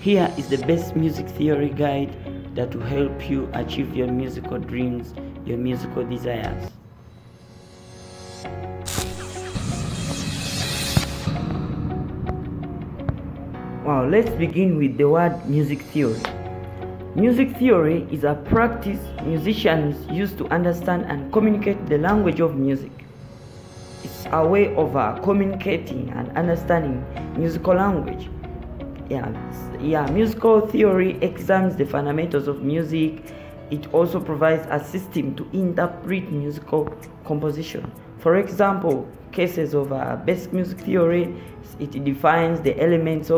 Here is the best music theory guide that will help you achieve your musical dreams, your musical desires. Wow, let's begin with the word music theory. Music theory is a practice musicians use to understand and communicate the language of music. It's a way of communicating and understanding musical language. Musical theory examines the fundamentals of music. It also provides a system to interpret musical composition. For example, cases of basic music theory, it defines the elements.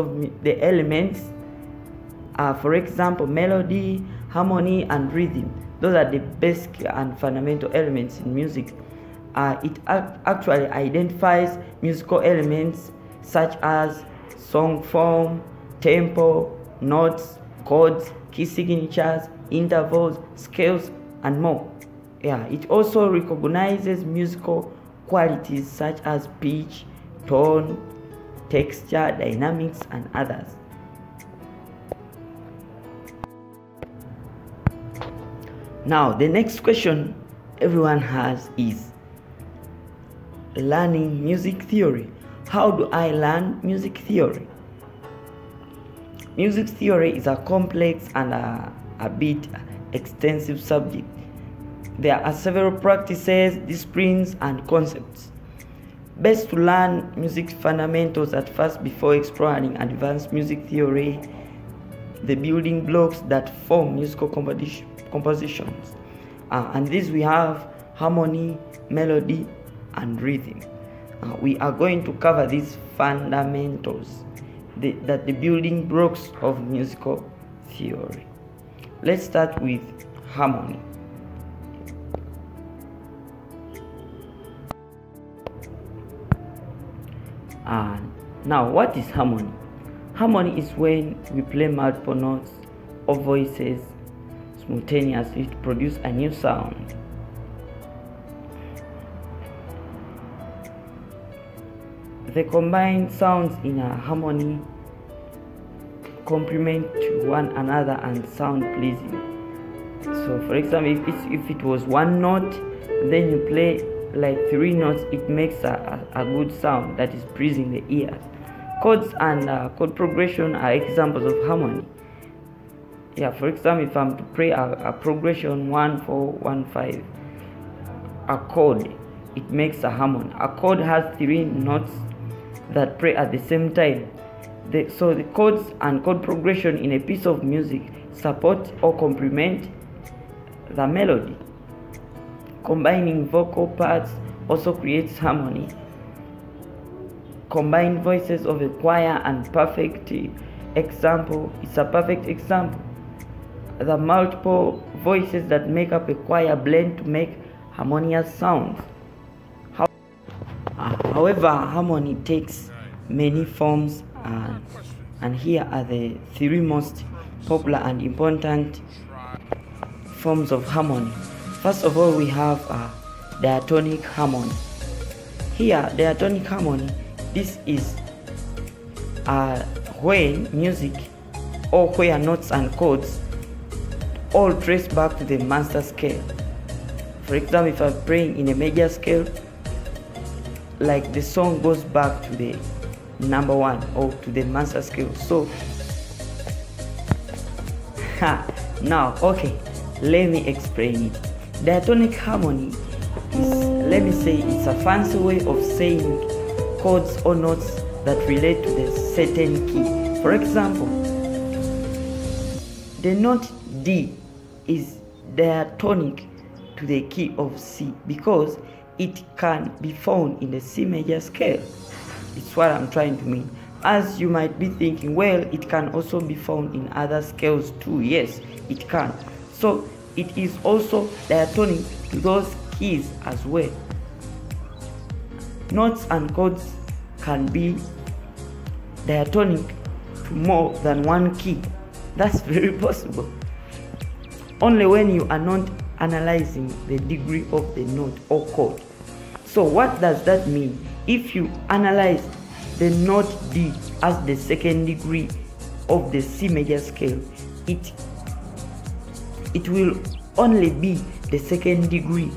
For example, melody, harmony, and rhythm. Those are the basic and fundamental elements in music. It actually identifies musical elements such as song form, tempo, notes, chords, key signatures, intervals, scales, and more. It also recognizes musical qualities such as pitch, tone, texture, dynamics, and others. Now, the next question everyone has is learning music theory. How do I learn music theory? Music theory is a complex and a bit extensive subject. There are several practices, disciplines, and concepts. Best to learn music fundamentals at first before exploring advanced music theory, the building blocks that form musical compositions. And these we have harmony, melody, and rhythm. We are going to cover these fundamentals, the building blocks of musical theory. Let's start with harmony. Now, what is harmony? Harmony is when we play multiple notes or voices simultaneously to produce a new sound. The combined sounds in a harmony complement to one another and sound pleasing. So, for example, if it was one note, then you play like 3 notes, it makes a good sound that is pleasing the ears. Chords and chord progression are examples of harmony. For example, if I'm to play a progression 1-4-1-5, a chord, it makes a harmony. A chord has 3 notes that play at the same time. So the chords and chord progression in a piece of music support or complement the melody. Combining vocal parts also creates harmony. Combined voices of a choir and perfect example is a perfect example. The multiple voices that make up a choir blend to make harmonious sounds. However, harmony takes many forms, and here are the 3 most popular and important forms of harmony. First of all, we have diatonic harmony. Here, diatonic harmony, this is when music or where notes and chords all trace back to the master scale. For example, if I'm playing in a major scale, like the song goes back to the number 1 or to the master scale. So now, okay, let me explain it. Diatonic harmony is, let me say, it's a fancy way of saying chords or notes that relate to the certain key. For example, the note D is diatonic to the key of C because it can be found in the C major scale. It's what I'm trying to mean. As you might be thinking, well, it can also be found in other scales too. Yes, it can. So it is also diatonic to those keys as well. Notes and chords can be diatonic to more than one key. That's very possible. Only when you are not analyzing the degree of the note or chord. So what does that mean? If you analyze the note D as the second degree of the C major scale, it will only be the second degree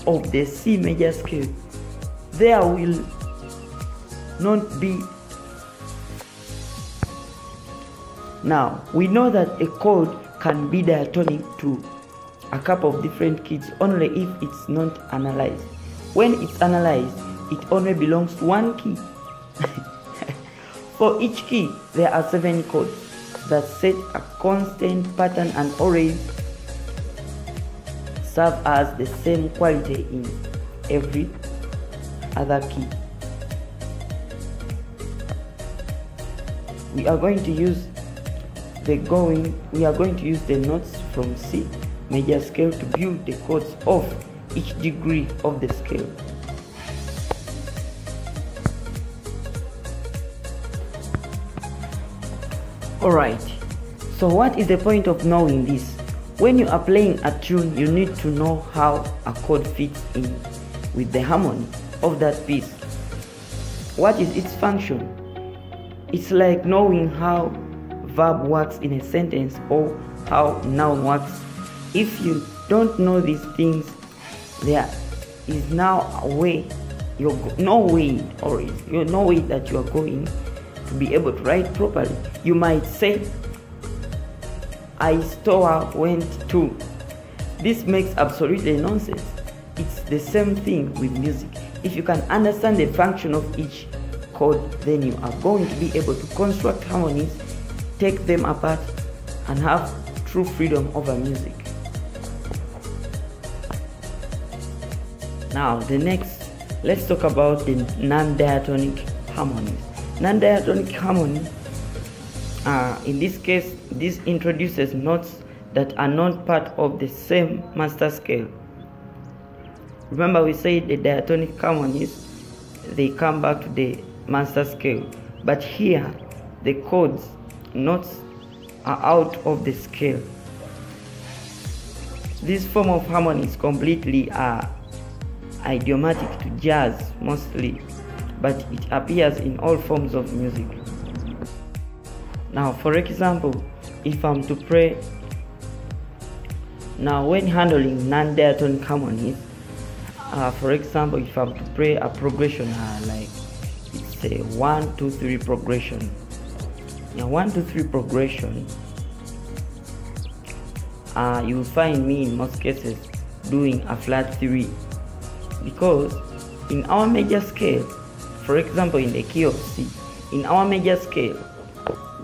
of the C major scale. There will not be. Now we know that a chord can be diatonic to a couple of different keys only if it's not analyzed. When it's analyzed, it only belongs to one key. For each key, there are 7 chords that set a constant pattern and always serve as the same quality in every other key. We are going to use the notes from C major scale to build the chords of each degree of the scale. Alright, so what is the point of knowing this? When you are playing a tune, you need to know how a chord fits in with the harmony of that piece. What is its function? It's like knowing how verb works in a sentence or how noun works. If you don't know these things, there is now no way that you are going to be able to write properly. You might say, I store went to. This makes absolutely nonsense. It's the same thing with music. If you can understand the function of each chord, then you are going to be able to construct harmonies, take them apart, and have true freedom over music. Now let's talk about the non-diatonic harmonies. Non-diatonic harmony, in this case, this introduces notes that are not part of the same master scale. Remember, we said the diatonic harmonies, they come back to the master scale, but here the chords, notes are out of the scale. This form of harmony is completely idiomatic to jazz mostly, but it appears in all forms of music. Now, for example, if I'm to play, now when handling non-diatonic harmonies, for example, if I'm to play a progression, like it's a 1 2 3 progression. Now 1 2 3 progression, you will find me in most cases doing a flat 3, because in our major scale, for example in the key of C, in our major scale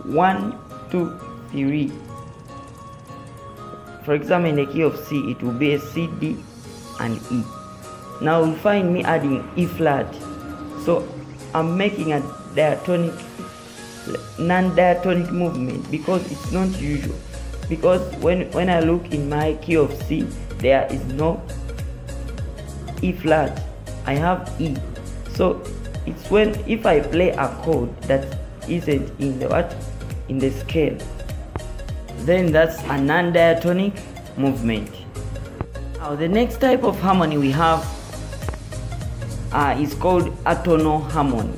1 2 3, for example in the key of C, it will be a C, D and E. Now you'll find me adding E flat, so I'm making a non-diatonic movement because it's not usual. Because when I look in my key of C, there is no E flat, I have E. So it's if I play a chord that isn't in the scale, then that's a non-diatonic movement. Now the next type of harmony we have is called atonal harmony.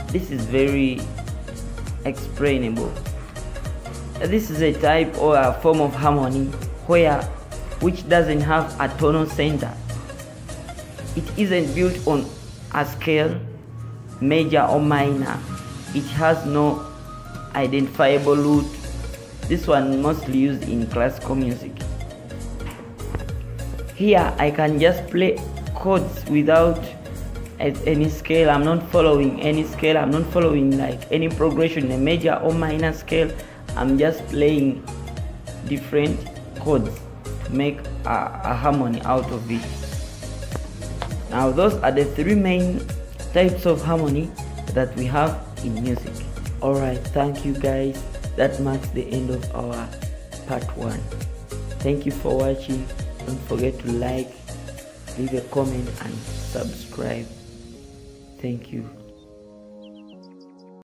This is very explainable. This is a type or a form of harmony which doesn't have a tonal center. It isn't built on a scale, major or minor. It has no identifiable root. This one mostly used in classical music. Here I can just play chords without any scale. I'm not following any scale. I'm not following like any progression in a major or minor scale. I'm just playing different chords to make a harmony out of it. Now those are the 3 main types of harmony that we have in music. Alright, thank you guys. That marks the end of our part 1. Thank you for watching. Don't forget to like, leave a comment and subscribe. Thank you.